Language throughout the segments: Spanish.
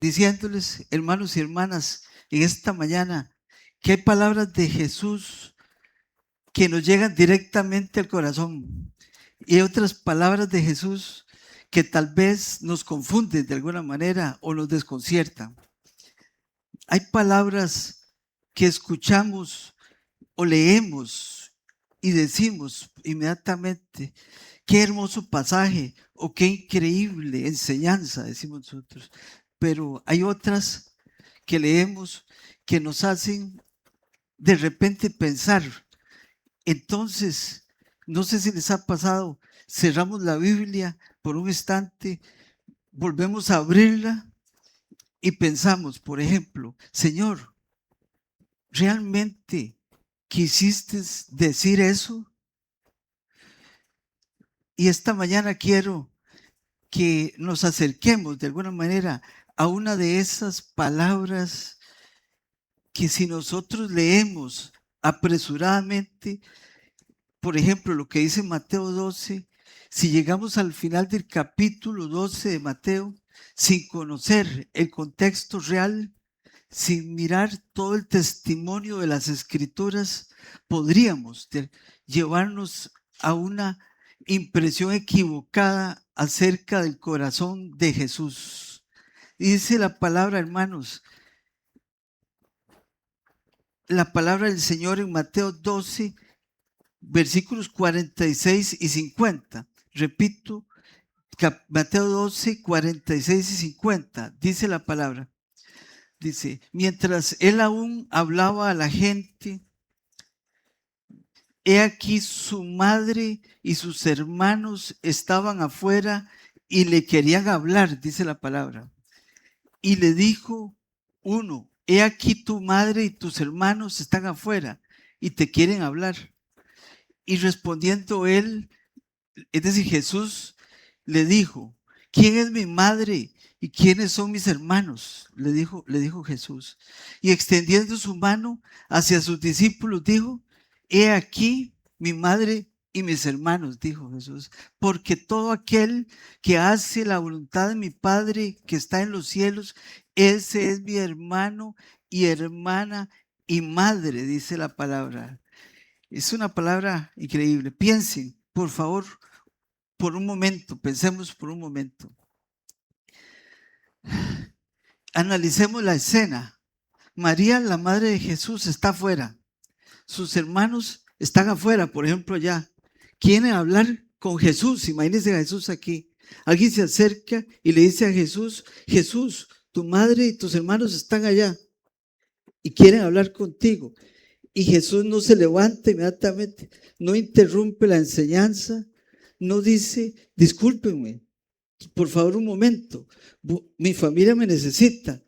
diciéndoles, hermanos y hermanas, en esta mañana, que hay palabras de Jesús que nos llegan directamente al corazón y hay otras palabras de Jesús que tal vez nos confunden de alguna manera o nos desconciertan. Hay palabras que escuchamos o leemos y decimos inmediatamente, qué hermoso pasaje o qué increíble enseñanza, decimos nosotros. Pero hay otras que leemos que nos hacen de repente pensar. Entonces, no sé si les ha pasado, cerramos la Biblia por un instante, volvemos a abrirla y pensamos, por ejemplo, Señor, ¿realmente quisiste decir eso? Y esta mañana quiero que nos acerquemos de alguna manera a una de esas palabras que si nosotros leemos apresuradamente, por ejemplo, lo que dice Mateo 12, si llegamos al final del capítulo 12 de Mateo, sin conocer el contexto real, sin mirar todo el testimonio de las Escrituras, podríamos llevarnos a una impresión equivocada acerca del corazón de Jesús. Y dice la palabra, hermanos, la palabra del Señor en Mateo 12, versículos 46 y 50. Repito, Mateo 12, 46 y 50. Dice la palabra. Dice, mientras él aún hablaba a la gente, he aquí su madre y sus hermanos estaban afuera y le querían hablar, dice la palabra. Y le dijo uno, he aquí tu madre y tus hermanos están afuera y te quieren hablar. Y respondiendo él, es decir, Jesús le dijo, ¿quién es mi madre y quiénes son mis hermanos? Le dijo Jesús. Y extendiendo su mano hacia sus discípulos, dijo, he aquí mi madre y mis hermanos, dijo Jesús, porque todo aquel que hace la voluntad de mi Padre que está en los cielos, ese es mi hermano y hermana y madre, dice la palabra. Es una palabra increíble. Piensen, por favor, por un momento, pensemos por un momento. Analicemos la escena. María, la madre de Jesús, está afuera. Sus hermanos están afuera, por ejemplo, allá. Quieren hablar con Jesús. Imagínense a Jesús aquí. Alguien se acerca y le dice a Jesús, Jesús, tu madre y tus hermanos están allá y quieren hablar contigo. Y Jesús no se levanta inmediatamente, no interrumpe la enseñanza, no dice, discúlpenme, por favor un momento, mi familia me necesita.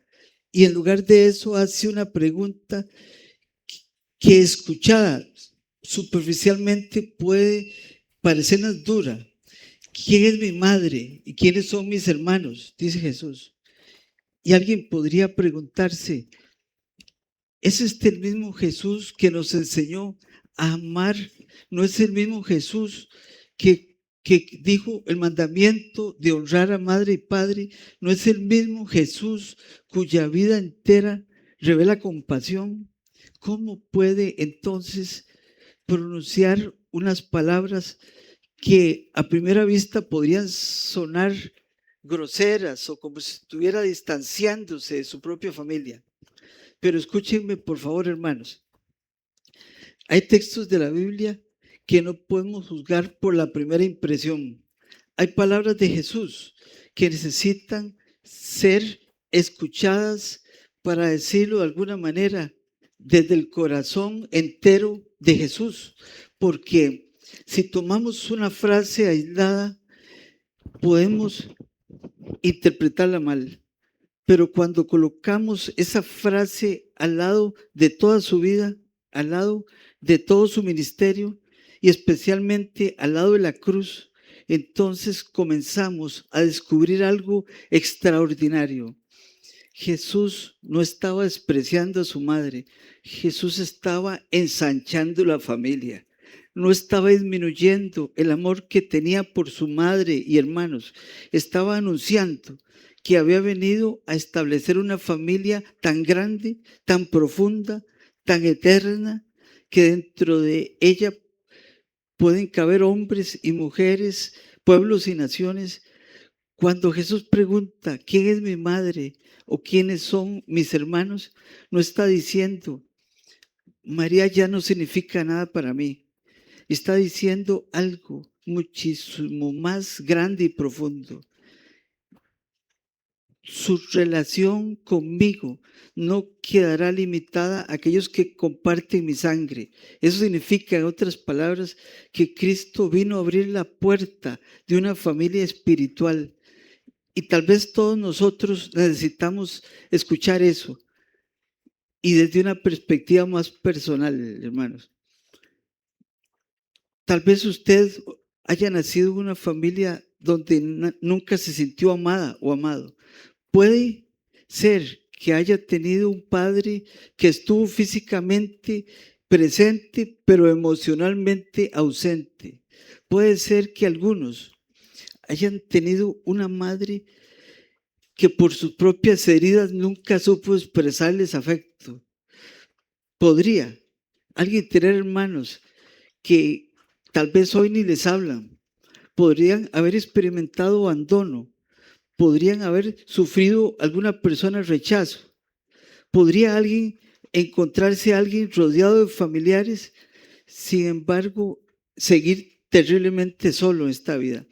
Y en lugar de eso hace una pregunta que escuchada superficialmente puede parecernos dura. ¿Quién es mi madre y quiénes son mis hermanos? Dice Jesús. Y alguien podría preguntarse, ¿es este el mismo Jesús que nos enseñó a amar? ¿No es el mismo Jesús que dijo el mandamiento de honrar a madre y padre? ¿No es el mismo Jesús cuya vida entera revela compasión? ¿Cómo puede entonces pronunciar unas palabras que a primera vista podrían sonar groseras o como si estuviera distanciándose de su propia familia? Pero escúchenme, por favor, hermanos. Hay textos de la Biblia que no podemos juzgar por la primera impresión. Hay palabras de Jesús que necesitan ser escuchadas, para decirlo de alguna manera, desde el corazón entero de Jesús. Porque si tomamos una frase aislada, podemos interpretarla mal. Pero cuando colocamos esa frase al lado de toda su vida, al lado de todo su ministerio y especialmente al lado de la cruz, entonces comenzamos a descubrir algo extraordinario. Jesús no estaba despreciando a su madre, Jesús estaba ensanchando la familia. No estaba disminuyendo el amor que tenía por su madre y hermanos, estaba anunciando que había venido a establecer una familia tan grande, tan profunda, tan eterna, que dentro de ella pueden caber hombres y mujeres, pueblos y naciones. Cuando Jesús pregunta, ¿quién es mi madre o quiénes son mis hermanos?, no está diciendo, María ya no significa nada para mí. Está diciendo algo muchísimo más grande y profundo. Su relación conmigo no quedará limitada a aquellos que comparten mi sangre. Eso significa, en otras palabras, que Cristo vino a abrir la puerta de una familia espiritual. Y tal vez todos nosotros necesitamos escuchar eso. Y desde una perspectiva más personal, hermanos. Tal vez usted haya nacido en una familia donde nunca se sintió amada o amado. Puede ser que haya tenido un padre que estuvo físicamente presente, pero emocionalmente ausente. Puede ser que algunos hayan tenido una madre que por sus propias heridas nunca supo expresarles afecto. Podría alguien tener hermanos que tal vez hoy ni les hablan. Podrían haber experimentado abandono. Podrían haber sufrido alguna persona rechazo. ¿Podría alguien encontrarse alguien rodeado de familiares, sin embargo, seguir terriblemente solo en esta vida?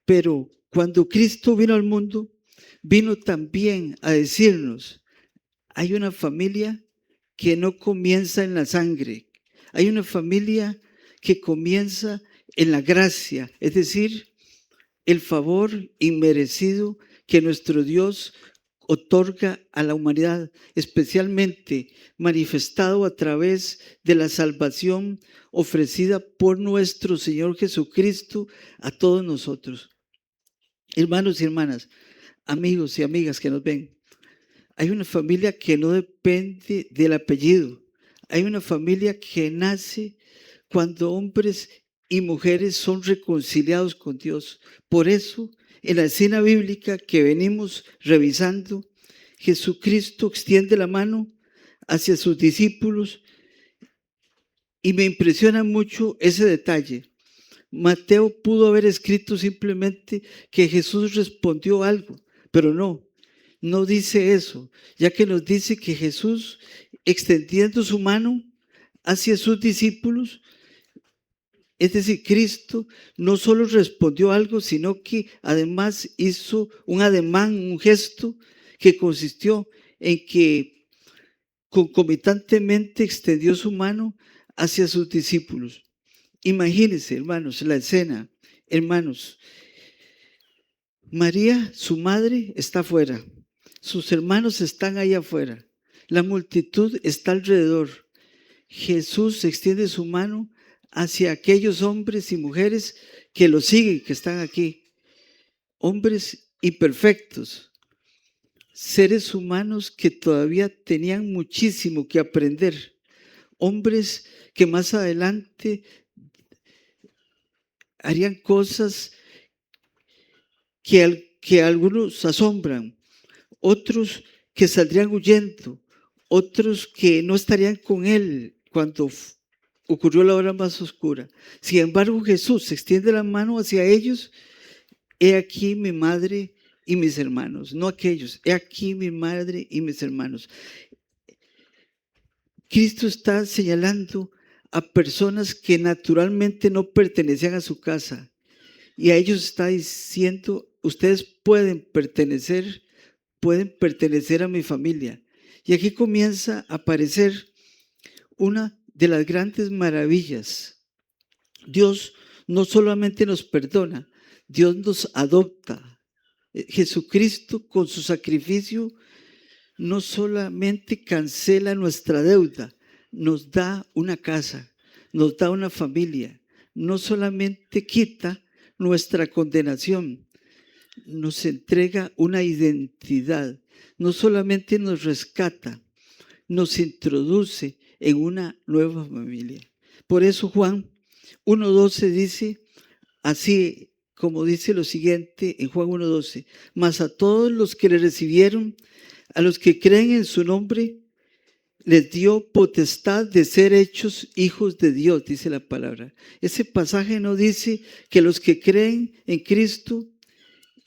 Pero cuando Cristo vino al mundo, vino también a decirnos, hay una familia que no comienza en la sangre, hay una familia que comienza en la gracia, es decir, el favor inmerecido que nuestro Dios otorga a la humanidad, especialmente manifestado a través de la salvación ofrecida por nuestro Señor Jesucristo a todos nosotros. Hermanos y hermanas, amigos y amigas que nos ven, hay una familia que no depende del apellido. Hay una familia que nace cuando hombres y mujeres son reconciliados con Dios. Por eso, en la escena bíblica que venimos revisando, Jesucristo extiende la mano hacia sus discípulos y me impresiona mucho ese detalle. Mateo pudo haber escrito simplemente que Jesús respondió algo, pero no dice eso, ya que nos dice que Jesús, extendiendo su mano hacia sus discípulos, es decir, Cristo no solo respondió algo, sino que además hizo un ademán, un gesto que consistió en que concomitantemente extendió su mano hacia sus discípulos. Imagínense, hermanos, la escena. Hermanos, María, su madre, está afuera. Sus hermanos están ahí afuera. La multitud está alrededor. Jesús extiende su mano hacia aquellos hombres y mujeres que lo siguen, que están aquí. Hombres imperfectos, seres humanos que todavía tenían muchísimo que aprender. Hombres que más adelante harían cosas que algunos asombran, otros que saldrían huyendo, otros que no estarían con él cuando ocurrió la hora más oscura. Sin embargo, Jesús extiende la mano hacia ellos. He aquí mi madre y mis hermanos, no aquellos. He aquí mi madre y mis hermanos. Cristo está señalando a personas que naturalmente no pertenecían a su casa. Y a ellos está diciendo, ustedes pueden pertenecer a mi familia. Y aquí comienza a aparecer una de las grandes maravillas. Dios no solamente nos perdona, Dios nos adopta. Jesucristo con su sacrificio no solamente cancela nuestra deuda, nos da una casa, nos da una familia, no solamente quita nuestra condenación, nos entrega una identidad, no solamente nos rescata, nos introduce en una nueva familia. Por eso Juan 1:12 dice, así como dice lo siguiente en Juan 1:12, mas a todos los que le recibieron, a los que creen en su nombre, les dio potestad de ser hechos hijos de Dios, dice la palabra. Ese pasaje no dice que los que creen en Cristo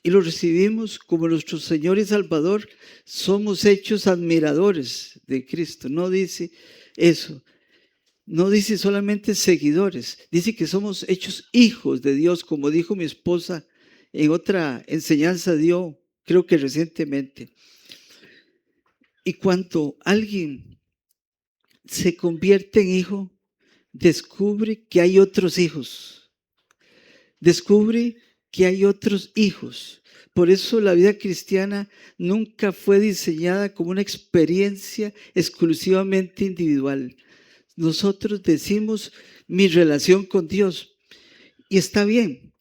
y lo recibimos como nuestro Señor y Salvador, somos hechos admiradores de Cristo. No dice eso. No dice solamente seguidores. Dice que somos hechos hijos de Dios, como dijo mi esposa en otra enseñanza dio, creo que recientemente. Y cuando alguien se convierte en hijo, descubre que hay otros hijos. Descubre que hay otros hijos. Por eso la vida cristiana nunca fue diseñada como una experiencia exclusivamente individual. Nosotros decimos mi relación con Dios y está bien,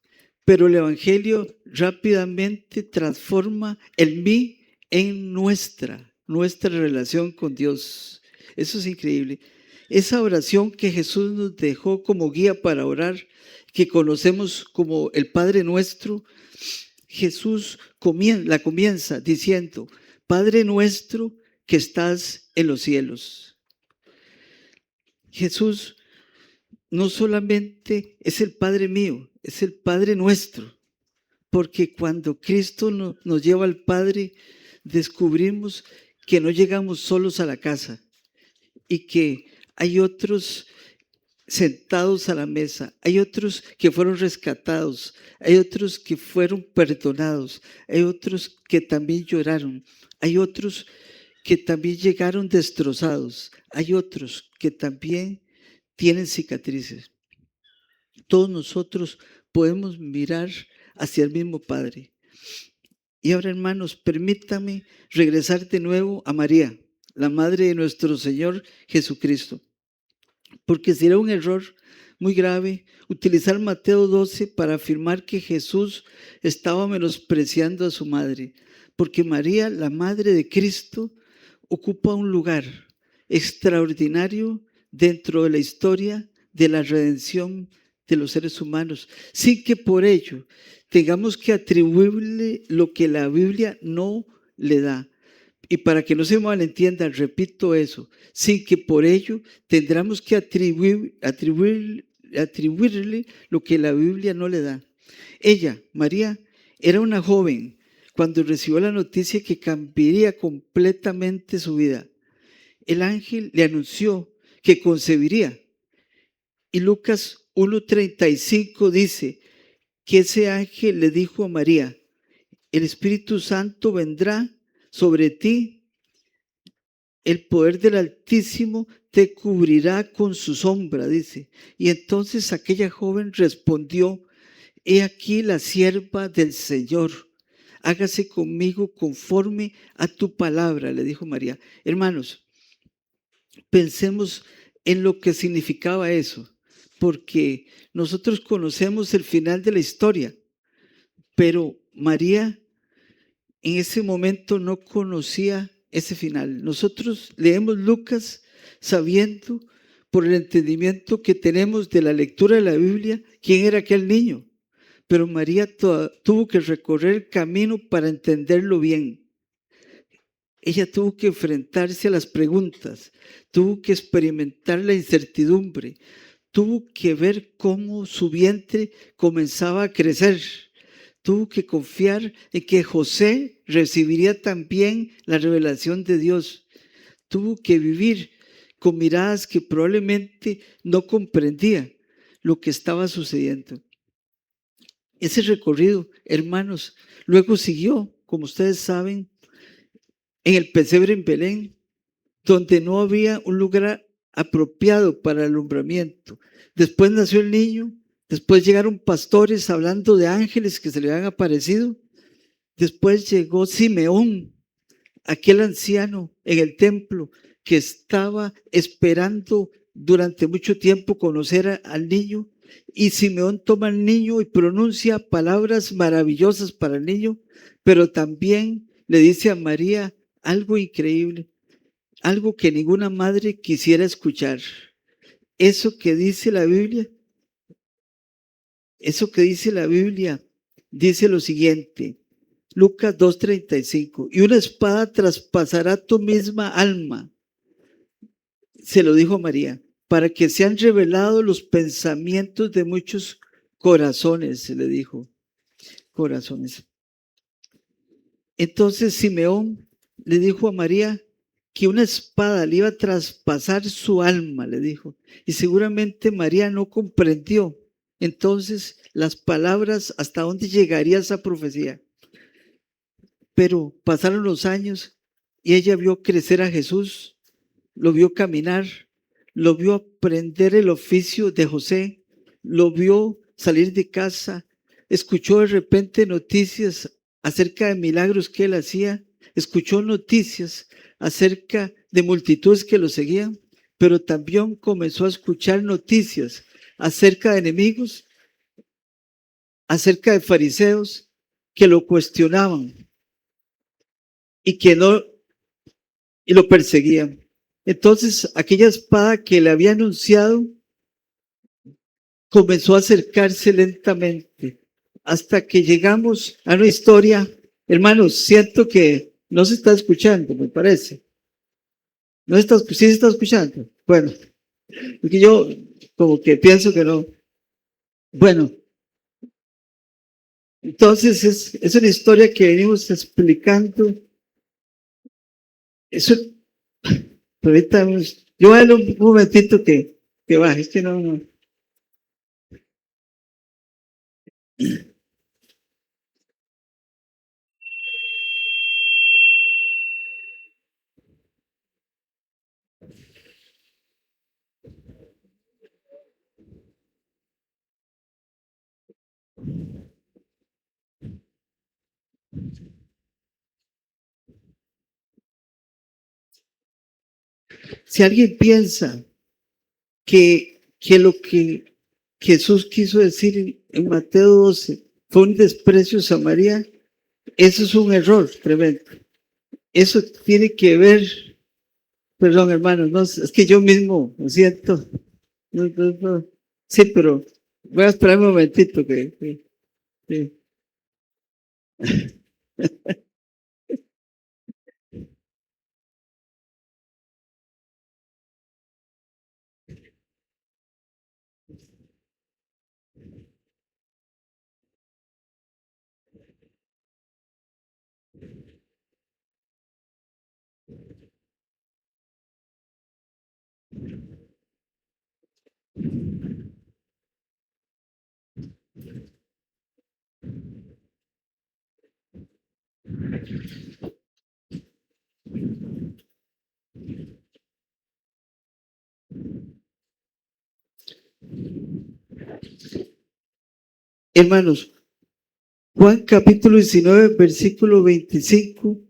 pero el Evangelio rápidamente transforma el mí en nuestra relación con Dios. Eso es increíble. Esa oración que Jesús nos dejó como guía para orar, que conocemos como el Padre Nuestro, Jesús la comienza diciendo, Padre nuestro que estás en los cielos. Jesús no solamente es el Padre mío, es el Padre nuestro, porque cuando Cristo nos lleva al Padre, descubrimos que no llegamos solos a la casa y que hay otros sentados a la mesa, hay otros que fueron rescatados, hay otros que fueron perdonados, hay otros que también lloraron, hay otros que también llegaron destrozados, hay otros que también tienen cicatrices. Todos nosotros podemos mirar hacia el mismo Padre. Y ahora, hermanos, permítame regresar de nuevo a María, la madre de nuestro Señor Jesucristo, porque sería un error muy grave utilizar Mateo 12 para afirmar que Jesús estaba menospreciando a su madre, porque María, la madre de Cristo, ocupa un lugar extraordinario dentro de la historia de la redención de los seres humanos, sin que por ello tengamos que atribuirle lo que la Biblia no le da. Y para que no se malentienda, repito eso, sin que por ello tendremos que atribuirle lo que la Biblia no le da. Ella, María, era una joven cuando recibió la noticia que cambiaría completamente su vida. El ángel le anunció que concebiría. Y Lucas 1:35 dice que ese ángel le dijo a María, el Espíritu Santo vendrá sobre ti, el poder del Altísimo te cubrirá con su sombra, dice. Y entonces aquella joven respondió, he aquí la sierva del Señor, hágase conmigo conforme a tu palabra, le dijo María. Hermanos, pensemos en lo que significaba eso, porque nosotros conocemos el final de la historia, pero María en ese momento no conocía ese final. Nosotros leemos Lucas sabiendo por el entendimiento que tenemos de la lectura de la Biblia quién era aquel niño, pero María tuvo que recorrer el camino para entenderlo bien. Ella tuvo que enfrentarse a las preguntas, tuvo que experimentar la incertidumbre, tuvo que ver cómo su vientre comenzaba a crecer, tuvo que confiar en que José recibiría también la revelación de Dios, tuvo que vivir con miradas que probablemente no comprendía lo que estaba sucediendo. Ese recorrido, hermanos, luego siguió, como ustedes saben, en el pesebre en Belén, donde no había un lugar apropiado para el alumbramiento. Después nació el niño, después llegaron pastores hablando de ángeles que se le habían aparecido. Después llegó Simeón, aquel anciano en el templo que estaba esperando durante mucho tiempo conocer al niño. Y Simeón toma al niño y pronuncia palabras maravillosas para el niño, pero también le dice a María algo increíble, algo que ninguna madre quisiera escuchar. Eso que dice la Biblia dice lo siguiente, Lucas 2:35, y una espada traspasará tu misma alma, se lo dijo María, para que sean revelados los pensamientos de muchos corazones, se le dijo, corazones. Entonces Simeón le dijo a María que una espada le iba a traspasar su alma, le dijo. Y seguramente María no comprendió entonces las palabras, hasta dónde llegaría esa profecía. Pero pasaron los años y ella vio crecer a Jesús, lo vio caminar, lo vio aprender el oficio de José, lo vio salir de casa, escuchó de repente noticias acerca de milagros que él hacía, escuchó noticias acerca de multitudes que lo seguían, pero también comenzó a escuchar noticias acerca de enemigos, acerca de fariseos que lo cuestionaban y que no, y lo perseguían. Entonces, aquella espada que le había anunciado comenzó a acercarse lentamente hasta que llegamos a una historia. Hermanos, siento que no se está escuchando, me parece. ¿No está, sí se está escuchando? Bueno, porque yo como que pienso que no. Bueno, entonces es una historia que venimos explicando. Eso, ahorita, yo voy a darle un momentito que baje, es que no. Si alguien piensa que lo que Jesús quiso decir en Mateo 12 fue un desprecio a María, eso es un error tremendo. Eso tiene que ver, perdón hermano, no, es que yo mismo lo siento. No. Sí, pero voy a esperar un momentito que. Hermanos, Juan capítulo 19, versículo 25,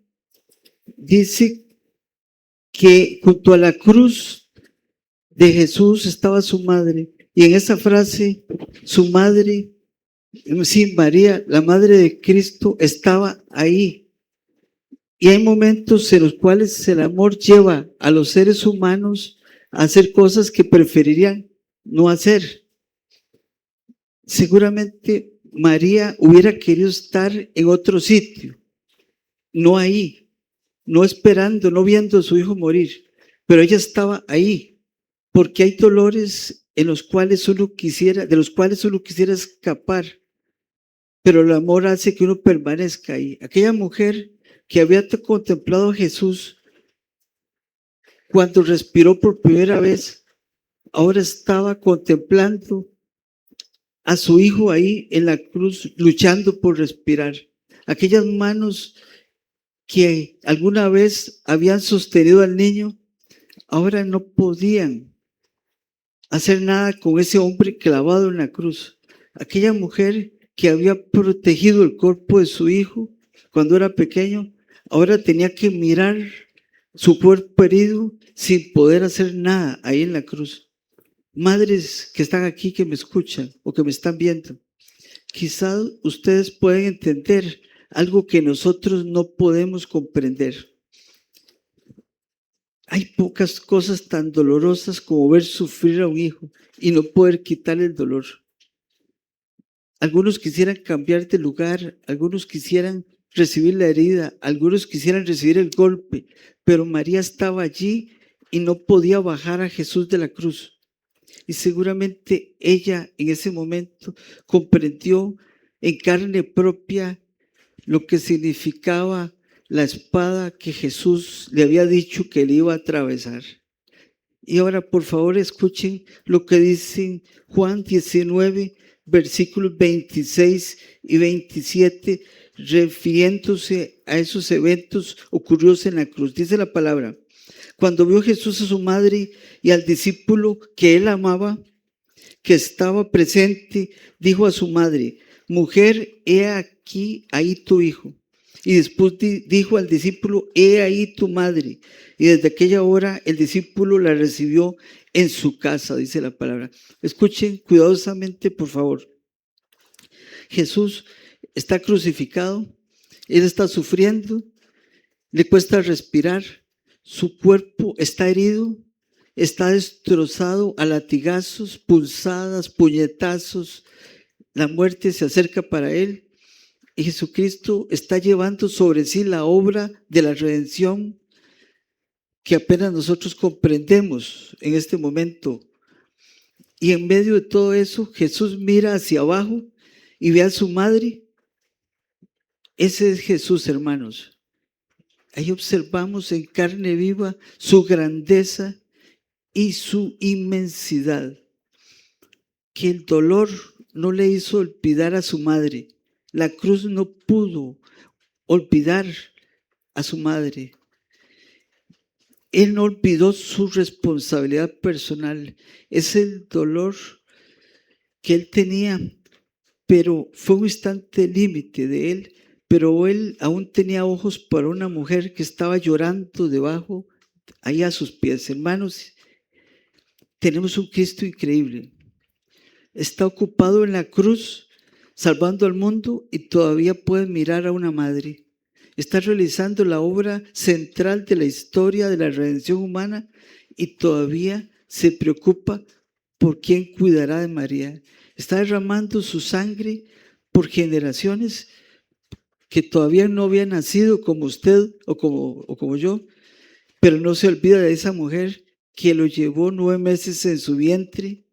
dice que junto a la cruz de Jesús estaba su madre. Y en esa frase, su madre, sí, María, la madre de Cristo, estaba ahí. Y hay momentos en los cuales el amor lleva a los seres humanos a hacer cosas que preferirían no hacer. Seguramente María hubiera querido estar en otro sitio, no ahí, no esperando, no viendo a su hijo morir, pero ella estaba ahí, porque hay dolores en los cuales uno quisiera, de los cuales uno quisiera escapar, pero el amor hace que uno permanezca ahí. Aquella mujer que había contemplado a Jesús cuando respiró por primera vez, ahora estaba contemplando a su hijo ahí en la cruz, luchando por respirar. Aquellas manos que alguna vez habían sostenido al niño, ahora no podían hacer nada con ese hombre clavado en la cruz. Aquella mujer que había protegido el cuerpo de su hijo cuando era pequeño, ahora tenía que mirar su cuerpo herido sin poder hacer nada ahí en la cruz. Madres que están aquí, que me escuchan o que me están viendo, quizás ustedes pueden entender algo que nosotros no podemos comprender. Hay pocas cosas tan dolorosas como ver sufrir a un hijo y no poder quitarle el dolor. Algunos quisieran cambiar de lugar, algunos quisieran recibir la herida, algunos quisieran recibir el golpe, pero María estaba allí y no podía bajar a Jesús de la cruz. Y seguramente ella en ese momento comprendió en carne propia lo que significaba la espada que Jesús le había dicho que le iba a atravesar. Y ahora, por favor, escuchen lo que dice Juan 19, versículos 26 y 27, refiriéndose a esos eventos ocurridos en la cruz. Dice la palabra: cuando vio Jesús a su madre y al discípulo que él amaba, que estaba presente, dijo a su madre: mujer, he aquí, ahí tu hijo. Y después dijo al discípulo: he ahí tu madre. Y desde aquella hora el discípulo la recibió en su casa, dice la palabra. Escuchen cuidadosamente, por favor. Jesús está crucificado, él está sufriendo, le cuesta respirar, su cuerpo está herido, está destrozado a latigazos, punzadas, puñetazos. La muerte se acerca para él y Jesucristo está llevando sobre sí la obra de la redención que apenas nosotros comprendemos en este momento. Y en medio de todo eso, Jesús mira hacia abajo y ve a su madre. Ese es Jesús, hermanos. Ahí observamos en carne viva su grandeza y su inmensidad. Que el dolor no le hizo olvidar a su madre. La cruz no pudo olvidar a su madre. Él no olvidó su responsabilidad personal. Es el dolor que él tenía, pero fue un instante límite de él, pero él aún tenía ojos para una mujer que estaba llorando debajo, ahí a sus pies. Hermanos, tenemos un Cristo increíble. Está ocupado en la cruz, salvando al mundo, y todavía puede mirar a una madre. Está realizando la obra central de la historia de la redención humana y todavía se preocupa por quién cuidará de María. Está derramando su sangre por generaciones que todavía no habían nacido como usted o como yo, pero no se olvida de esa mujer que lo llevó 9 meses en su vientre.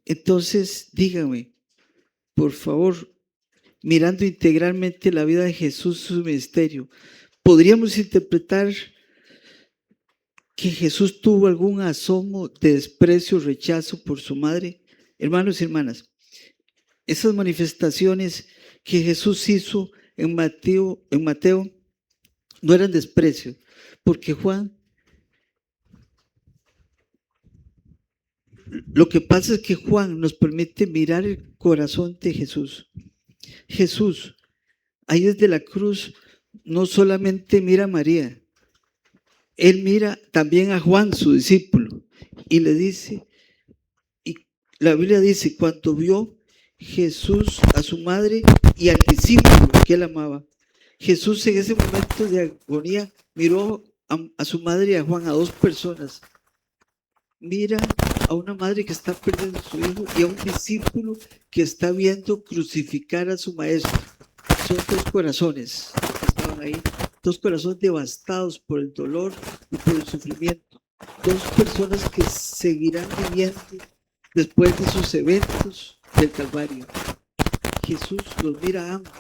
Entonces, dígame, por favor, mirando integralmente la vida de Jesús, su ministerio, ¿podríamos interpretar que Jesús tuvo algún asomo de desprecio o rechazo por su madre? Hermanos y hermanas, esas manifestaciones que Jesús hizo en Mateo no eran desprecio, porque lo que pasa es que Juan nos permite mirar el corazón de Jesús. Jesús, ahí desde la cruz, no solamente mira a María, él mira también a Juan, su discípulo, y le dice, y la Biblia dice, cuando vio Jesús a su madre y al discípulo que él amaba, Jesús en ese momento de agonía miró a su madre y a Juan, a dos personas. Mira a una madre que está perdiendo a su hijo y a un discípulo que está viendo crucificar a su maestro. Son dos corazones que estaban ahí, dos corazones devastados por el dolor y por el sufrimiento. Dos personas que seguirán viviendo después de sus eventos del Calvario. Jesús los mira a ambos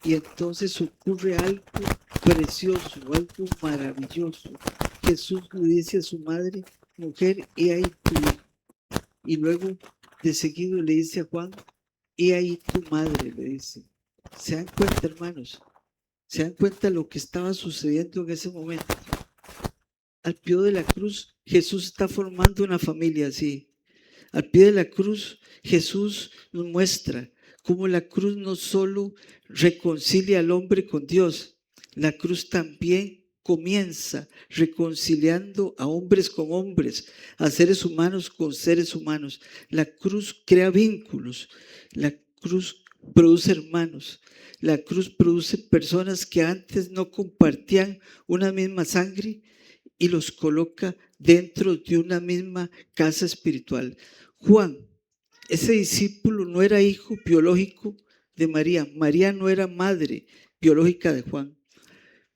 y entonces ocurre algo precioso, algo maravilloso. Jesús le dice a su madre: mujer, he ahí tu hijo. Y luego de seguido le dice a Juan: he ahí tu madre, le dice. ¿Se dan cuenta, hermanos? ¿Se dan cuenta lo que estaba sucediendo en ese momento? Al pie de la cruz, Jesús está formando una familia así. Al pie de la cruz, Jesús nos muestra cómo la cruz no solo reconcilia al hombre con Dios, la cruz también comienza reconciliando a hombres con hombres, a seres humanos con seres humanos. La cruz crea vínculos, la cruz produce hermanos, la cruz produce personas que antes no compartían una misma sangre y los coloca dentro de una misma casa espiritual. Juan, Ese discípulo no era hijo biológico de María. María no era madre biológica de Juan.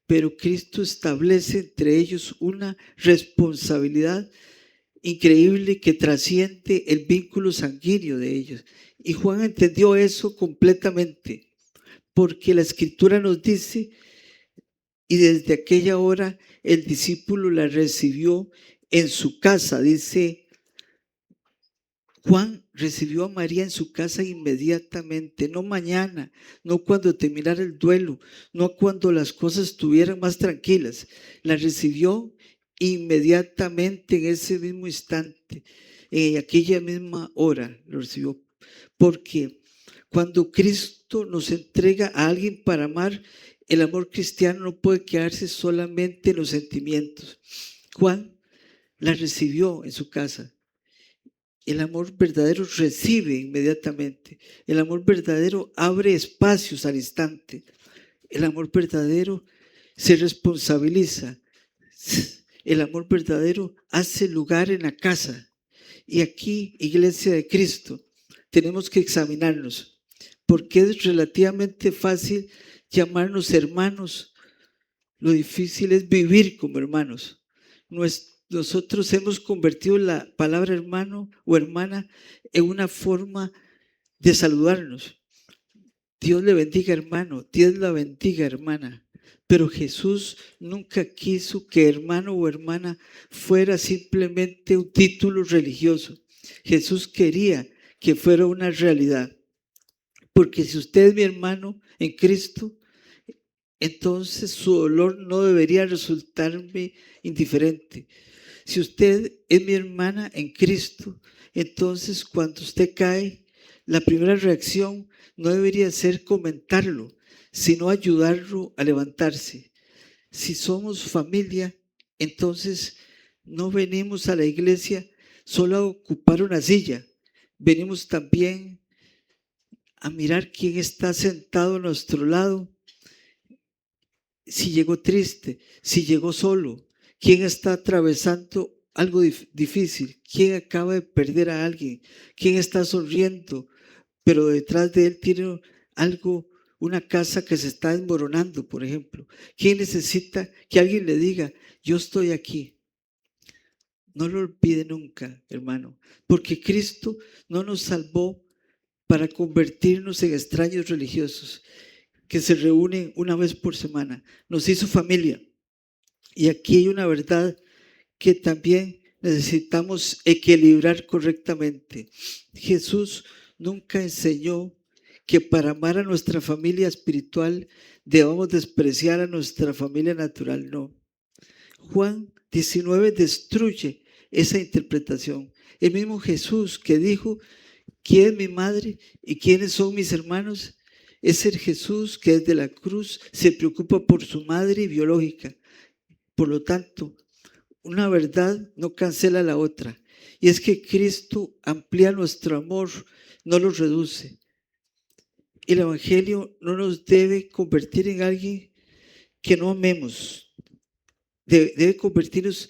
Pero Cristo establece entre ellos una responsabilidad increíble que trasciende el vínculo sanguíneo de ellos. Y Juan entendió eso completamente, porque la Escritura nos dice, y desde aquella hora el discípulo la recibió en su casa. Dice, Juan recibió a María en su casa inmediatamente, no mañana, no cuando terminara el duelo, no cuando las cosas estuvieran más tranquilas. La recibió inmediatamente en ese mismo instante, en aquella misma hora lo recibió. Porque cuando Cristo nos entrega a alguien para amar, el amor cristiano no puede quedarse solamente en los sentimientos. Juan la recibió en su casa. El amor verdadero recibe inmediatamente. El amor verdadero abre espacios al instante. El amor verdadero se responsabiliza. El amor verdadero hace lugar en la casa. Y aquí, Iglesia de Cristo, tenemos que examinarnos, porque es relativamente fácil llamarnos hermanos. Lo difícil es vivir como hermanos. Nosotros hemos convertido la palabra hermano o hermana en una forma de saludarnos. Dios le bendiga, hermano. Dios la bendiga, hermana. Pero Jesús nunca quiso que hermano o hermana fuera simplemente un título religioso. Jesús quería que fuera una realidad. Porque si usted es mi hermano en Cristo, entonces su dolor no debería resultarme indiferente. Si usted es mi hermana en Cristo, entonces cuando usted cae, la primera reacción no debería ser comentarlo, sino ayudarlo a levantarse. Si somos familia, entonces no venimos a la iglesia solo a ocupar una silla, venimos también a mirar quién está sentado a nuestro lado, si llegó triste, si llegó solo, quién está atravesando algo difícil, quién acaba de perder a alguien, quién está sonriendo, pero detrás de él tiene algo, una casa que se está desmoronando, por ejemplo. ¿Quién necesita que alguien le diga, yo estoy aquí? No lo olvide nunca, hermano, porque Cristo no nos salvó para convertirnos en extraños religiosos que se reúnen una vez por semana. Nos hizo familia. Y aquí hay una verdad que también necesitamos equilibrar correctamente. Jesús nunca enseñó que para amar a nuestra familia espiritual debamos despreciar a nuestra familia natural, no. Juan 19 destruye esa interpretación. El mismo Jesús que dijo, ¿quién es mi madre y quiénes son mis hermanos? Es el Jesús que desde la cruz se preocupa por su madre biológica. Por lo tanto, una verdad no cancela la otra. Y es que Cristo amplía nuestro amor, no lo reduce. El Evangelio no nos debe convertir en alguien que no amemos. Debe convertirnos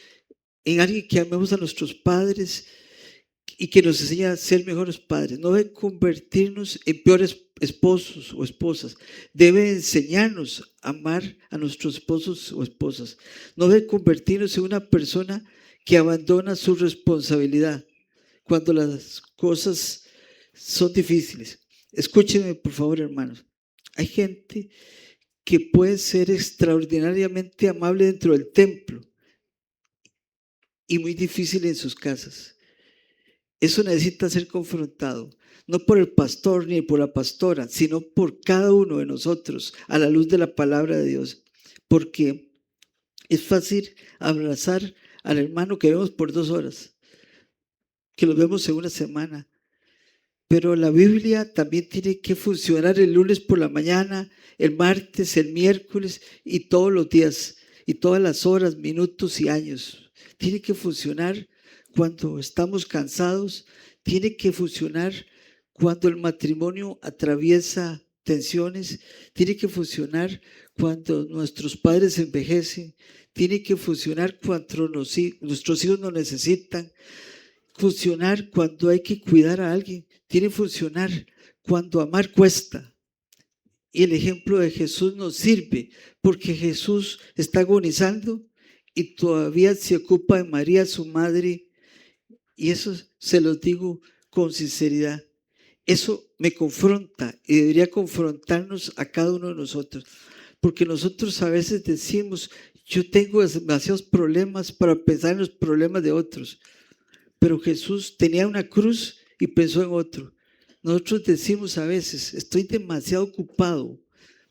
en alguien que amemos a nuestros padres y que nos enseñe a ser mejores padres. No debe convertirnos en peores esposos o esposas. Debe enseñarnos a amar a nuestros esposos o esposas. No debe convertirnos en una persona que abandona su responsabilidad cuando las cosas son difíciles. Escúchenme, por favor, hermanos. Hay gente que puede ser extraordinariamente amable dentro del templo y muy difícil en sus casas. Eso necesita ser confrontado, no por el pastor ni por la pastora, sino por cada uno de nosotros a la luz de la palabra de Dios. Porque es fácil abrazar al hermano que vemos por 2 horas, que lo vemos en una semana. Pero la Biblia también tiene que funcionar el lunes por la mañana, el martes, el miércoles y todos los días, y todas las horas, minutos y años. Tiene que funcionar cuando estamos cansados, tiene que funcionar cuando el matrimonio atraviesa tensiones, tiene que funcionar cuando nuestros padres envejecen, tiene que funcionar cuando nuestros hijos nos necesitan, funcionar cuando hay que cuidar a alguien, tiene que funcionar cuando amar cuesta. Y el ejemplo de Jesús nos sirve porque Jesús está agonizando y todavía se ocupa de María, su madre. Y eso se los digo con sinceridad. Eso me confronta y debería confrontarnos a cada uno de nosotros. Porque nosotros a veces decimos, yo tengo demasiados problemas para pensar en los problemas de otros. Pero Jesús tenía una cruz y pensó en otro. Nosotros decimos a veces, estoy demasiado ocupado,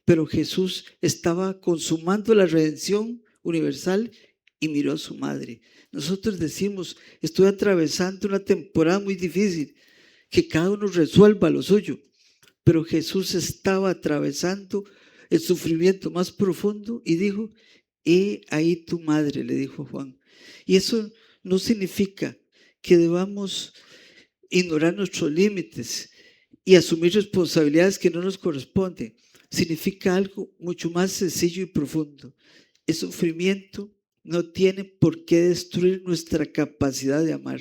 pero Jesús estaba consumando la redención universal y miró a su madre. Nosotros decimos, estoy atravesando una temporada muy difícil, que cada uno resuelva lo suyo, pero Jesús estaba atravesando el sufrimiento más profundo y dijo, he ahí tu madre, le dijo Juan. Y eso no significa que debamos ignorar nuestros límites y asumir responsabilidades que no nos corresponden. Significa algo mucho más sencillo y profundo. El sufrimiento no tiene por qué destruir nuestra capacidad de amar.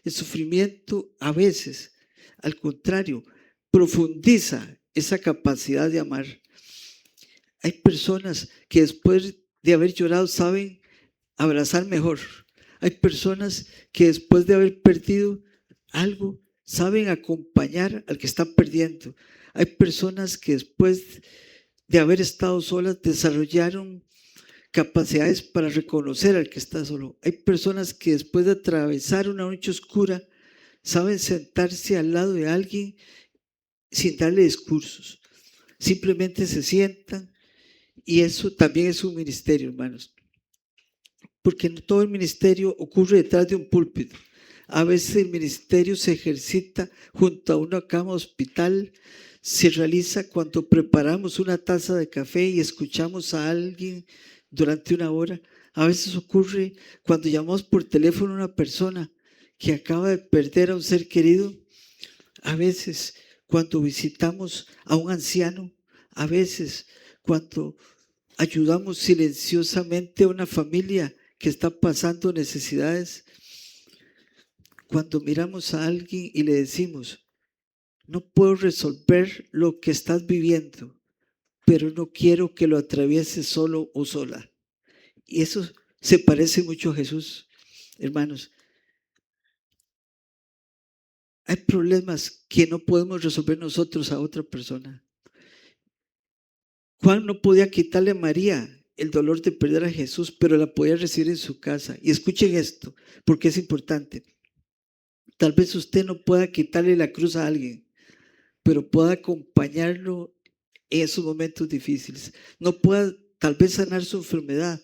El sufrimiento a veces, al contrario, profundiza esa capacidad de amar. Hay personas que después de haber llorado saben abrazar mejor. Hay personas que después de haber perdido algo saben acompañar al que está perdiendo. Hay personas que después de haber estado solas desarrollaron capacidades para reconocer al que está solo. Hay personas que después de atravesar una noche oscura saben sentarse al lado de alguien sin darle discursos. Simplemente se sientan y eso también es un ministerio, hermanos. Porque no todo el ministerio ocurre detrás de un púlpito. A veces el ministerio se ejercita junto a una cama hospital, se realiza cuando preparamos una taza de café y escuchamos a alguien durante una hora. A veces ocurre cuando llamamos por teléfono a una persona que acaba de perder a un ser querido. A veces cuando visitamos a un anciano. A veces cuando ayudamos silenciosamente a una familia que está pasando necesidades. Cuando miramos a alguien y le decimos, no puedo resolver lo que estás viviendo, pero no quiero que lo atravieses solo o sola. Y eso se parece mucho a Jesús, hermanos. Hay problemas que no podemos resolver nosotros a otra persona. Juan no podía quitarle a María el dolor de perder a Jesús, pero la podía recibir en su casa. Y escuchen esto, porque es importante. Tal vez usted no pueda quitarle la cruz a alguien, pero pueda acompañarlo en esos momentos difíciles. No pueda tal vez sanar su enfermedad,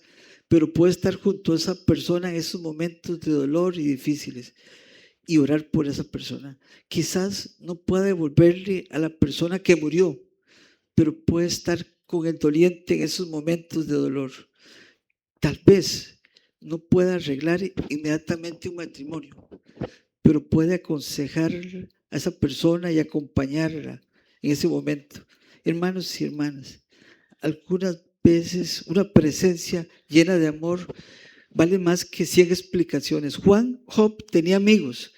pero puede estar junto a esa persona en esos momentos de dolor y difíciles y orar por esa persona. Quizás no pueda devolverle a la persona que murió, pero puede estar con el doliente en esos momentos de dolor. Tal vez no pueda arreglar inmediatamente un matrimonio, pero puede aconsejar a esa persona y acompañarla en ese momento. Hermanos y hermanas, algunas veces una presencia llena de amor vale más que 100 explicaciones. Job tenía amigos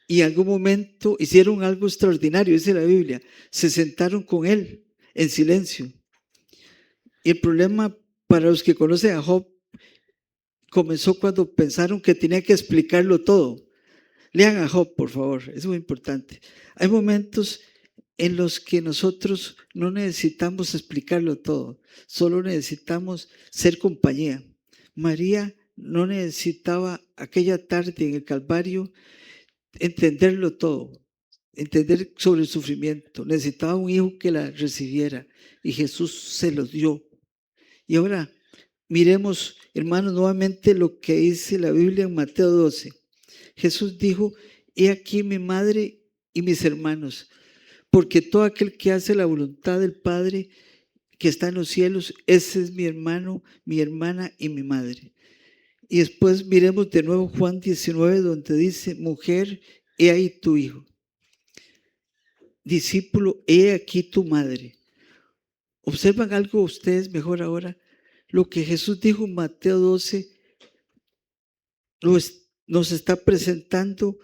y en algún momento hicieron algo extraordinario, dice la Biblia. Se sentaron con él en silencio. Y el problema para los que conocen a Job comenzó cuando pensaron que tenía que explicarlo todo. Lean a Job, por favor, es muy importante. Hay momentos en los que nosotros no necesitamos explicarlo todo, solo necesitamos ser compañía. María no necesitaba aquella tarde en el Calvario entenderlo todo, entender sobre el sufrimiento. Necesitaba un hijo que la recibiera y Jesús se lo dio. Y ahora miremos, hermanos, nuevamente lo que dice la Biblia en Mateo 12. Jesús dijo, he aquí mi madre y mis hermanos, porque todo aquel que hace la voluntad del Padre que está en los cielos, ese es mi hermano, mi hermana y mi madre. Y después miremos de nuevo Juan 19, donde dice, mujer, he ahí tu hijo. Discípulo, he aquí tu madre. ¿Observan algo ustedes mejor ahora? Lo que Jesús dijo en Mateo 12 nos está presentando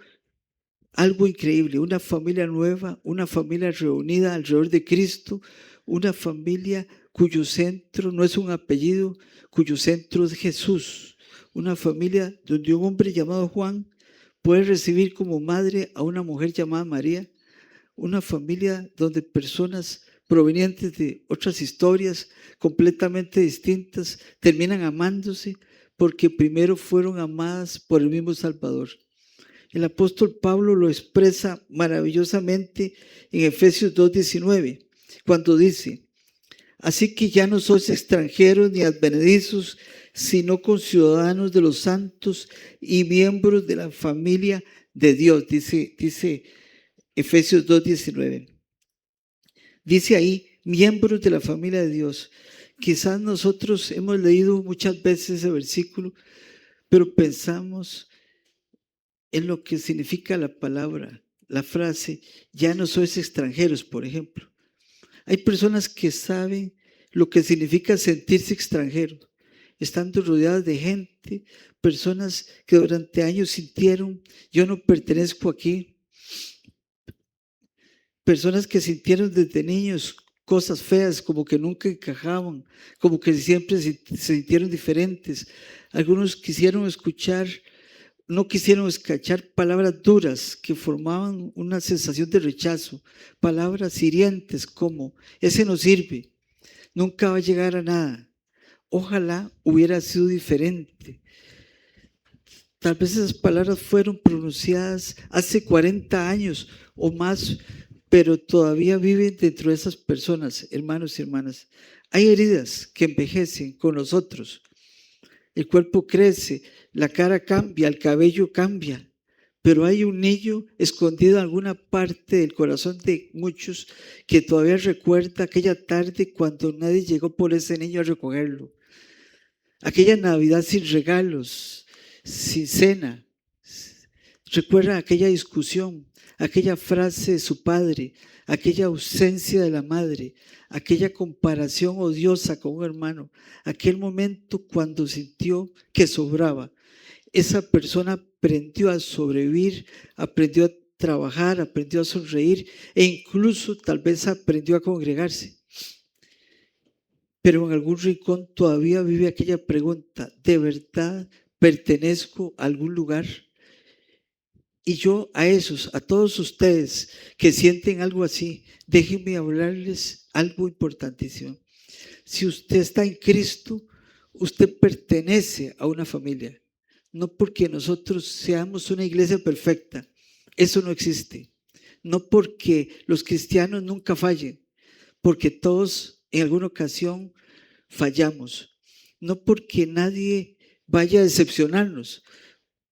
algo increíble, una familia nueva, una familia reunida alrededor de Cristo, una familia cuyo centro no es un apellido, cuyo centro es Jesús, una familia donde un hombre llamado Juan puede recibir como madre a una mujer llamada María, una familia donde personas provenientes de otras historias completamente distintas terminan amándose porque primero fueron amadas por el mismo Salvador. El apóstol Pablo lo expresa maravillosamente en Efesios 2:19, cuando dice: así que ya no sois extranjeros ni advenedizos, sino conciudadanos de los santos y miembros de la familia de Dios, dice Efesios 2:19. Dice ahí, miembros de la familia de Dios. Quizás nosotros hemos leído muchas veces ese versículo, pero pensamos en lo que significa la palabra, la frase, ya no sois extranjeros, por ejemplo. Hay personas que saben lo que significa sentirse extranjero, estando rodeadas de gente, personas que durante años sintieron, yo no pertenezco aquí, personas que sintieron desde niños cosas feas, como que nunca encajaban, como que siempre se sintieron diferentes. Algunos no quisieron escuchar palabras duras que formaban una sensación de rechazo, palabras hirientes como, ese no sirve, nunca va a llegar a nada, ojalá hubiera sido diferente. Tal vez esas palabras fueron pronunciadas hace 40 años o más, pero todavía viven dentro de esas personas, hermanos y hermanas. Hay heridas que envejecen con nosotros. El cuerpo crece, la cara cambia, el cabello cambia, pero hay un niño escondido en alguna parte del corazón de muchos que todavía recuerda aquella tarde cuando nadie llegó por ese niño a recogerlo. Aquella Navidad sin regalos, sin cena. Recuerda aquella discusión, aquella frase de su padre, aquella ausencia de la madre, aquella comparación odiosa con un hermano, aquel momento cuando sintió que sobraba. Esa persona aprendió a sobrevivir, aprendió a trabajar, aprendió a sonreír e incluso tal vez aprendió a congregarse. Pero en algún rincón todavía vive aquella pregunta, ¿de verdad pertenezco a algún lugar? Y yo a todos ustedes que sienten algo así, déjenme hablarles algo importantísimo. Si usted está en Cristo, usted pertenece a una familia. No porque nosotros seamos una iglesia perfecta, eso no existe. No porque los cristianos nunca fallen, porque todos en alguna ocasión fallamos. No porque nadie vaya a decepcionarnos,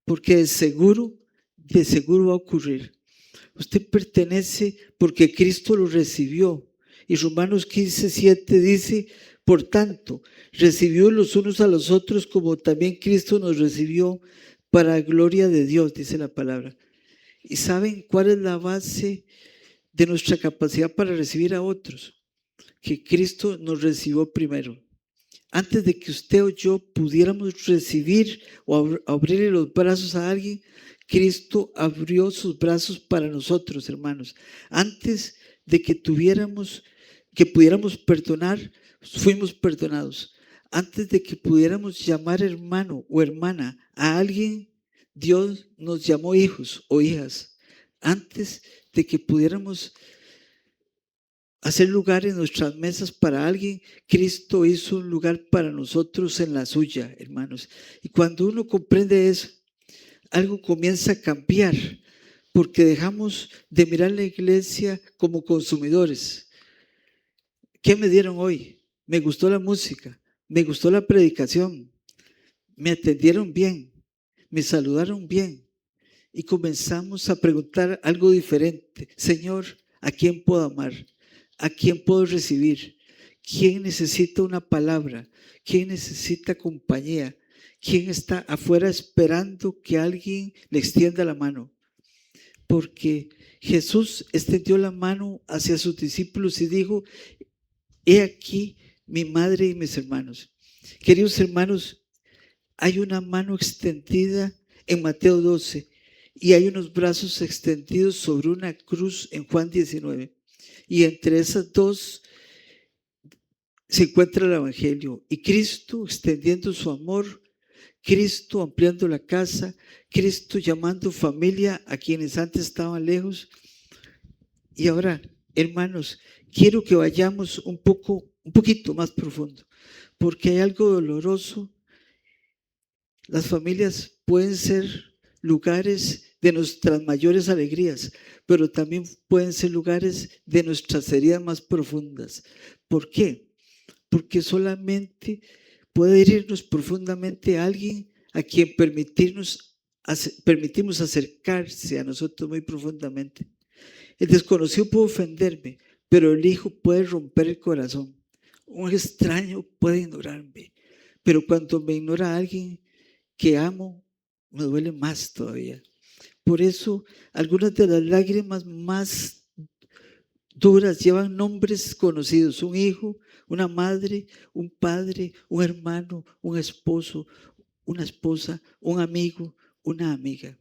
porque de seguro va a ocurrir. Usted pertenece porque Cristo lo recibió. Y Romanos 15:7 dice, por tanto, recibió los unos a los otros como también Cristo nos recibió para gloria de Dios, dice la palabra. ¿Y saben cuál es la base de nuestra capacidad para recibir a otros? Que Cristo nos recibió primero. Antes de que usted o yo pudiéramos recibir o abrirle los brazos a alguien, Cristo abrió sus brazos para nosotros, hermanos. Antes de que pudiéramos perdonar, fuimos perdonados. Antes de que pudiéramos llamar hermano o hermana a alguien, Dios nos llamó hijos o hijas. Antes de que pudiéramos hacer lugar en nuestras mesas para alguien, Cristo hizo un lugar para nosotros en la suya, hermanos. Y cuando uno comprende eso, algo comienza a cambiar, porque dejamos de mirar la iglesia como consumidores. ¿Qué me dieron hoy? Me gustó la música, me gustó la predicación, me atendieron bien, me saludaron bien. Y comenzamos a preguntar algo diferente. Señor, ¿a quién puedo amar? ¿A quién puedo recibir? ¿Quién necesita una palabra? ¿Quién necesita compañía? ¿Quién está afuera esperando que alguien le extienda la mano? Porque Jesús extendió la mano hacia sus discípulos y dijo, he aquí mi madre y mis hermanos. Queridos hermanos, hay una mano extendida en Mateo 12 y hay unos brazos extendidos sobre una cruz en Juan 19. Y entre esas dos se encuentra el Evangelio. Y Cristo extendiendo su amor, Cristo ampliando la casa, Cristo llamando familia a quienes antes estaban lejos. Y ahora, hermanos, quiero que vayamos un poquito más profundo, porque hay algo doloroso. Las familias pueden ser lugares de nuestras mayores alegrías, pero también pueden ser lugares de nuestras heridas más profundas. ¿Por qué? Porque solamente puede herirnos profundamente a alguien a quien permitimos acercarse a nosotros muy profundamente. El desconocido puede ofenderme, pero el hijo puede romper el corazón. Un extraño puede ignorarme, pero cuando me ignora alguien que amo, me duele más todavía. Por eso, algunas de las lágrimas más duras llevan nombres conocidos: un hijo, una madre, un padre, un hermano, un esposo, una esposa, un amigo, una amiga.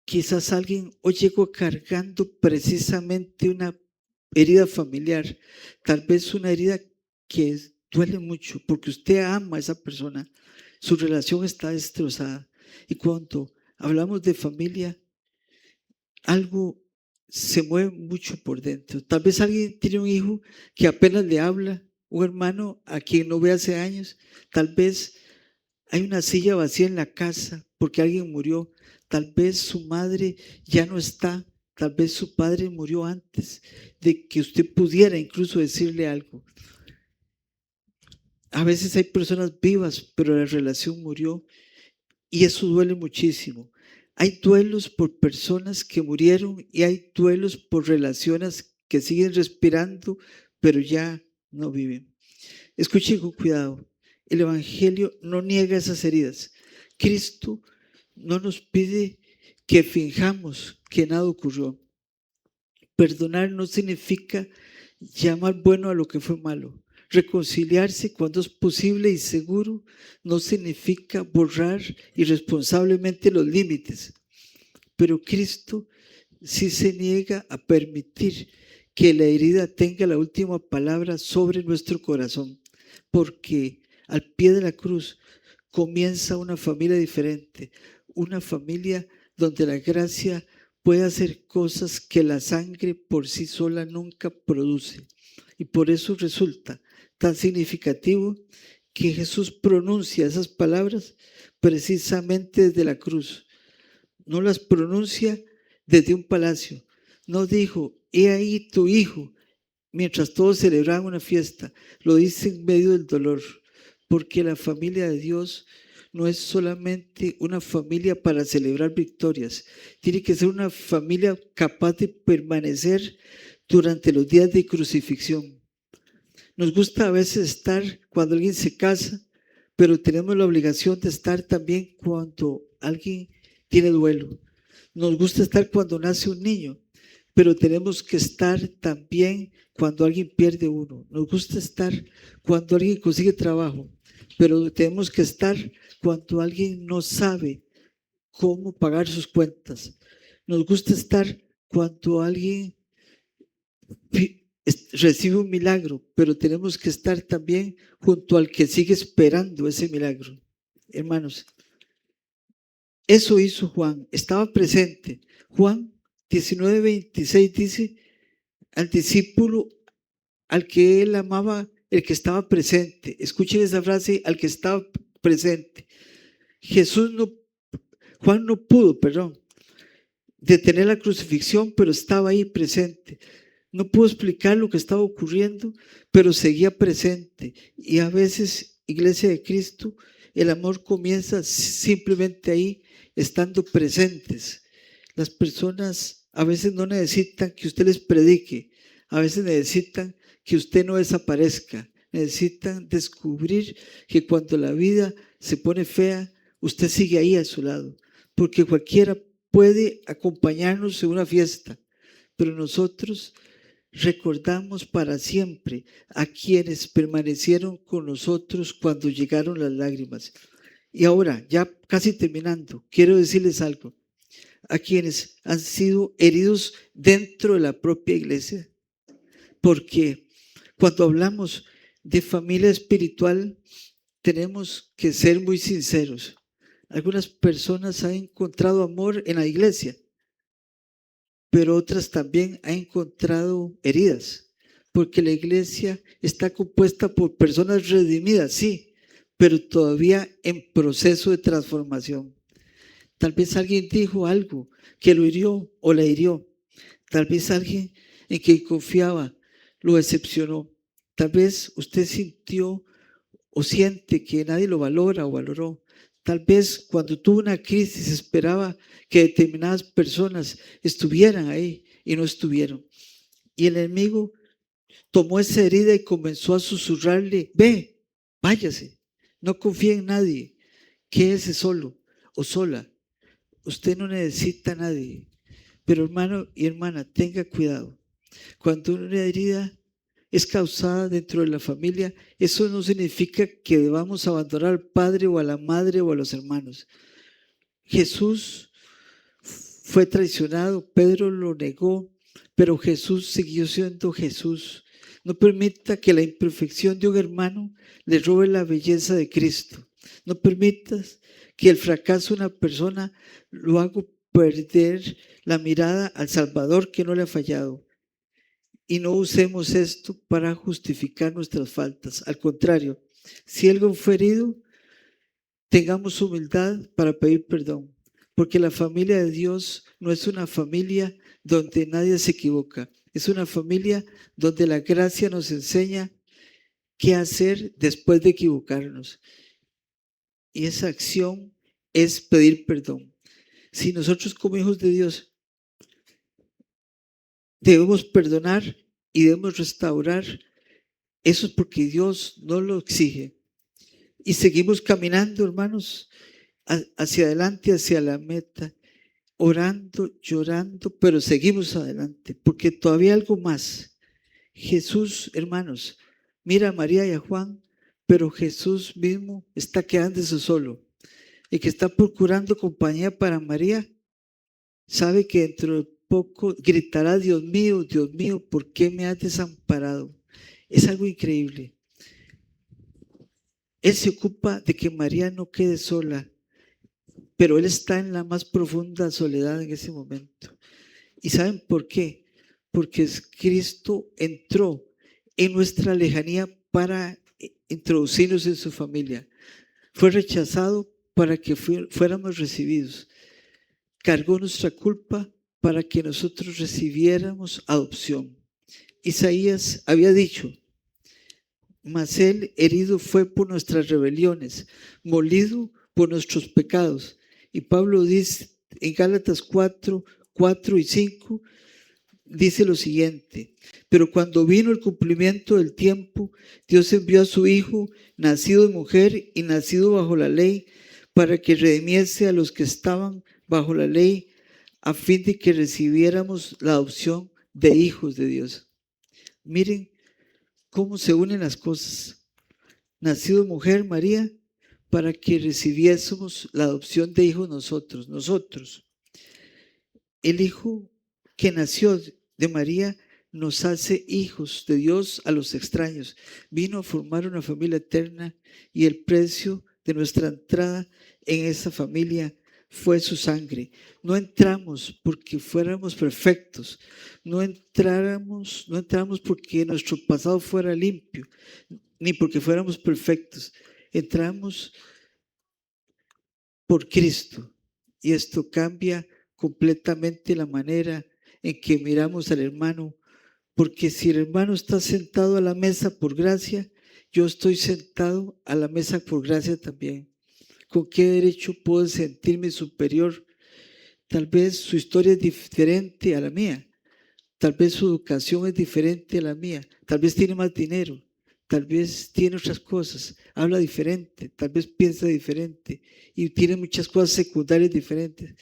Quizás alguien hoy llegó cargando precisamente una herida familiar, tal vez una herida que duele mucho porque usted ama a esa persona, su relación está destrozada. Y cuando hablamos de familia, algo se mueve mucho por dentro. Tal vez alguien tiene un hijo que apenas le habla, un hermano a quien no ve hace años. Tal vez hay una silla vacía en la casa porque alguien murió. Tal vez su madre ya no está. Tal vez su padre murió antes de que usted pudiera incluso decirle algo. A veces hay personas vivas, pero la relación murió y eso duele muchísimo. Hay duelos por personas que murieron y hay duelos por relaciones que siguen respirando, pero ya no viven. Escuchen con cuidado. El Evangelio no niega esas heridas. Cristo no nos pide que fijamos que nada ocurrió. Perdonar no significa llamar bueno a lo que fue malo. Reconciliarse cuando es posible y seguro no significa borrar irresponsablemente los límites. Pero Cristo sí se niega a permitir que la herida tenga la última palabra sobre nuestro corazón, porque al pie de la cruz comienza una familia diferente, una familia donde la gracia puede hacer cosas que la sangre por sí sola nunca produce. Y por eso resulta tan significativo que Jesús pronuncia esas palabras precisamente desde la cruz. No las pronuncia desde un palacio. No dijo, he ahí tu hijo, mientras todos celebraban una fiesta. Lo dice en medio del dolor, porque la familia de Dios no es solamente una familia para celebrar victorias. Tiene que ser una familia capaz de permanecer durante los días de crucifixión. Nos gusta a veces estar cuando alguien se casa, pero tenemos la obligación de estar también cuando alguien tiene duelo. Nos gusta estar cuando nace un niño, pero tenemos que estar también cuando alguien pierde uno. Nos gusta estar cuando alguien consigue trabajo, pero tenemos que estar cuando alguien no sabe cómo pagar sus cuentas. Nos gusta estar cuando alguien recibe un milagro, pero tenemos que estar también junto al que sigue esperando ese milagro. Hermanos, eso hizo Juan, estaba presente. Juan 19:26 dice, al discípulo al que él amaba, el que estaba presente. Escuchen esa frase, al que estaba presente. Juan no pudo, detener la crucifixión, pero estaba ahí presente. No pudo explicar lo que estaba ocurriendo, pero seguía presente. Y a veces, Iglesia de Cristo, el amor comienza simplemente ahí, estando presentes. Las personas a veces no necesitan que usted les predique, a veces necesitan que usted no desaparezca, necesitan descubrir que cuando la vida se pone fea, usted sigue ahí a su lado, porque cualquiera puede acompañarnos en una fiesta, pero nosotros recordamos para siempre a quienes permanecieron con nosotros cuando llegaron las lágrimas. Y ahora, ya casi terminando, quiero decirles algo. a quienes han sido heridos dentro de la propia iglesia. Porque cuando hablamos de familia espiritual, tenemos que ser muy sinceros. Algunas personas han encontrado amor en la iglesia, pero otras también han encontrado heridas, porque la iglesia está compuesta por personas redimidas, sí, pero todavía en proceso de transformación. Tal vez alguien dijo algo que lo hirió o la hirió. Tal vez alguien en quien confiaba lo decepcionó. Tal vez usted sintió o siente que nadie lo valora o valoró. Tal vez cuando tuvo una crisis esperaba que determinadas personas estuvieran ahí y no estuvieron. Y el enemigo tomó esa herida y comenzó a susurrarle: ve, váyase, no confíe en nadie, quédese solo o sola. Usted no necesita a nadie. Pero hermano y hermana, tenga cuidado. Cuando una herida es causada dentro de la familia, eso no significa que debamos abandonar al padre o a la madre o a los hermanos. Jesús fue traicionado, Pedro lo negó, pero Jesús siguió siendo Jesús. No permita que la imperfección de un hermano le robe la belleza de Cristo. No permitas que el fracaso de una persona lo haga perder la mirada al Salvador que no le ha fallado. Y no usemos esto para justificar nuestras faltas. Al contrario, si alguien fue herido, tengamos humildad para pedir perdón. Porque la familia de Dios no es una familia donde nadie se equivoca. Es una familia donde la gracia nos enseña qué hacer después de equivocarnos. Y esa acción es pedir perdón. Si nosotros como hijos de Dios debemos perdonar y debemos restaurar, eso es porque Dios nos lo exige. Y seguimos caminando, hermanos, hacia adelante, hacia la meta, orando, llorando, pero seguimos adelante, porque todavía hay algo más. Jesús, hermanos, mira a María y a Juan, pero Jesús mismo está quedándose solo. El que está procurando compañía para María sabe que dentro de poco gritará: Dios mío, ¿por qué me has desamparado? Es algo increíble. Él se ocupa de que María no quede sola, pero él está en la más profunda soledad en ese momento. ¿Y saben por qué? Porque Cristo entró en nuestra lejanía para introducirnos en su familia. Fue rechazado para que fuéramos recibidos. Cargó nuestra culpa para que nosotros recibiéramos adopción. Isaías había dicho: mas él herido fue por nuestras rebeliones, molido por nuestros pecados. Y Pablo dice en Gálatas 4, 4 y 5, dice lo siguiente: pero cuando vino el cumplimiento del tiempo, Dios envió a su Hijo, nacido de mujer y nacido bajo la ley, para que redimiese a los que estaban bajo la ley, a fin de que recibiéramos la adopción de hijos de Dios. Miren cómo se unen las cosas. Nacido de mujer, María, para que recibiésemos la adopción de hijos nosotros. El Hijo que nació de María nos hace hijos de Dios a los extraños. Vino a formar una familia eterna y el precio de nuestra entrada en esa familia fue su sangre. No entramos porque fuéramos perfectos, no entramos porque nuestro pasado fuera limpio, ni porque fuéramos perfectos. Entramos por Cristo y esto cambia completamente la manera en que miramos al hermano, porque si el hermano está sentado a la mesa por gracia, yo estoy sentado a la mesa por gracia también. ¿Con qué derecho puedo sentirme superior? Tal vez su historia es diferente a la mía, tal vez su educación es diferente a la mía, tal vez tiene más dinero, tal vez tiene otras cosas, habla diferente, tal vez piensa diferente y tiene muchas cosas secundarias diferentes.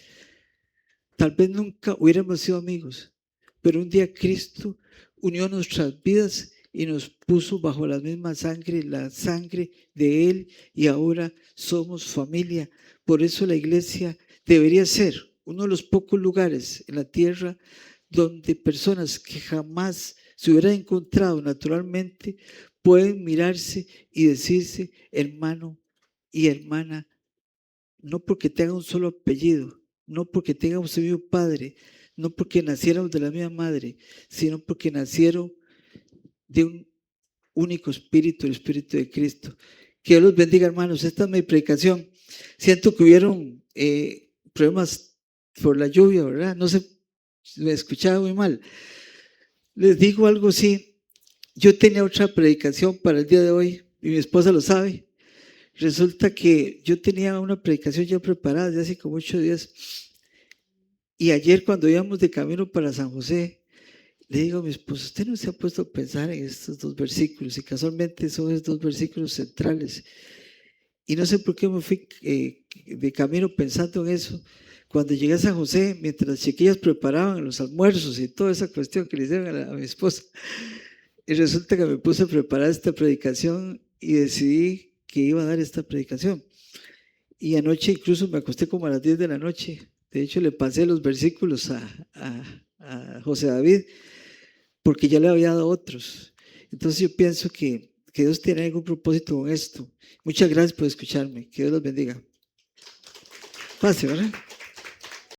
Tal vez nunca hubiéramos sido amigos, pero un día Cristo unió nuestras vidas y nos puso bajo la misma sangre, la sangre de Él, y ahora somos familia. Por eso la iglesia debería ser uno de los pocos lugares en la tierra donde personas que jamás se hubieran encontrado naturalmente pueden mirarse y decirse hermano y hermana, no porque tengan un solo apellido, no porque tengan un mismo padre, no porque nacieron de la misma madre, sino porque nacieron de un único espíritu, el Espíritu de Cristo. Que Dios los bendiga, hermanos. Esta es mi predicación. Siento que hubieron problemas por la lluvia, ¿verdad? No sé, me escuchaba muy mal. Les digo algo así. Yo tenía otra predicación para el día de hoy y mi esposa lo sabe. Resulta que yo tenía una predicación ya preparada desde hace como 8 días. Y ayer cuando íbamos de camino para San José, le digo a mi esposa, usted no se ha puesto a pensar en estos 2 versículos, y casualmente son esos 2 versículos centrales. Y no sé por qué me fui de camino pensando en eso. Cuando llegué a San José, mientras las chiquillas preparaban los almuerzos y toda esa cuestión que le hicieron a mi esposa, y resulta que me puse a preparar esta predicación y decidí que iba a dar esta predicación. Y anoche incluso me acosté como a las 10 de la noche. De hecho, le pasé los versículos a José David, porque ya le había dado otros. Entonces yo pienso que Dios tiene algún propósito con esto. Muchas gracias por escucharme. Que Dios los bendiga. Pase, ¿verdad?